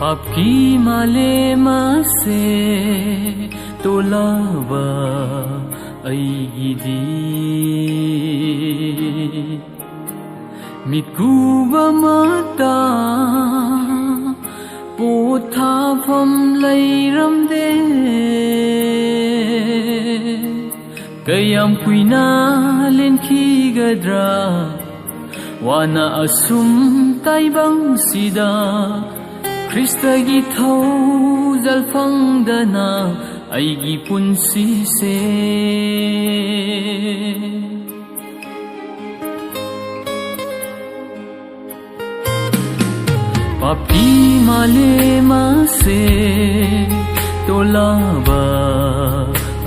आपकी मालेमा से तोलावा अईगिदी मितकुबा माता पोथाफम लैरमदे कयाम कुइना लेनखिगद्रा वाना असुम ताइबंगसिदा ख्रिस्टगी थौजलफंगदना अईगी पुंसीसे पापी मालेमा से तोलाबा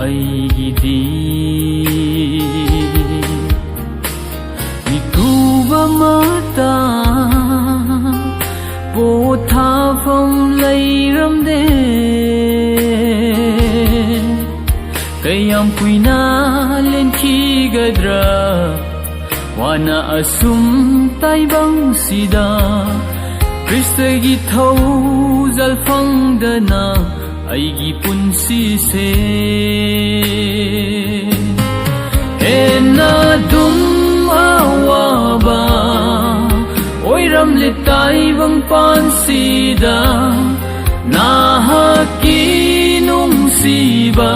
अईगिदी मिकुबा माता पोथाफम लैरमदे कयाम कुइना लेनखिगद्रा वाना असुम ताइबंगसिदा ख्रिस्टगी थौजलफंगदना अईगी पुंसीसे हेन्ना दुम आवाबा ओइरमले ताइबंग पानसीदा नाहकी नुंगसीबा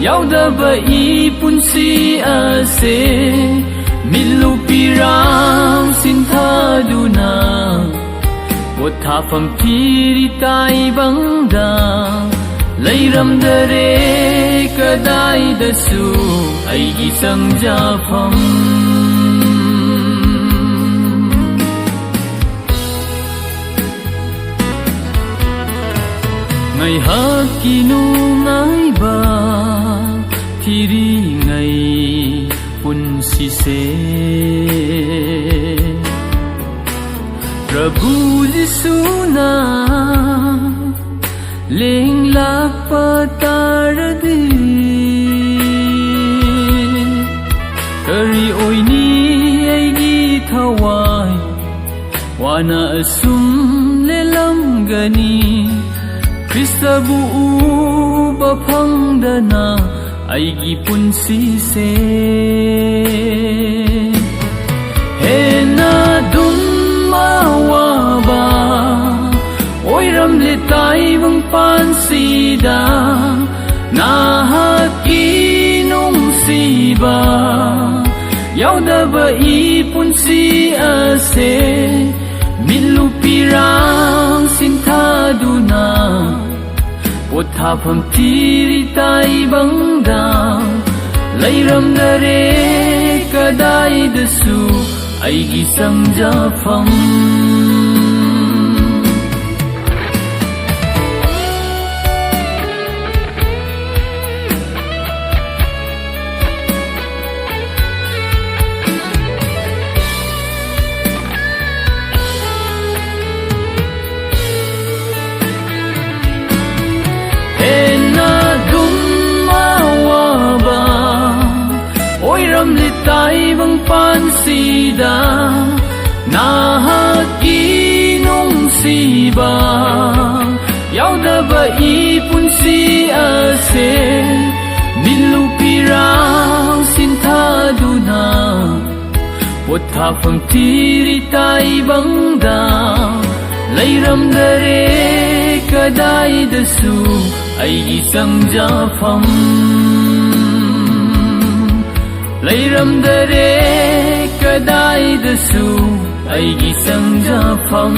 याउदबा ई पुंसी असे मिल्लु पिरांग सिंथादुना पोथाफम थिरि ताइबंगदा लैरमदरे कदाइदसु अईगी संजाफम ngaihaki nungaiba thiri ngai punsise Prabhu Jisu na lenglak pataradi kari oini aigi thawai wana asum lelamgani Kristabu bapangdana aigi punsise hena dumawaba oiramle taibang pansida nahaki nungsiba yaudaba i punsi ase milu pirang sinthaduna पोथाफम थिरि ताइबंगदा लैरमदरे कदाइदसु अईगी संजाफम taibang pansida nahaki nungsiba yaudaba i punsi ase milu pirang sinthaduna pothafam thiri taibangda lairamdare kadaidasu aigi sangjafam leiramdare kadaidasu aigi sangjafam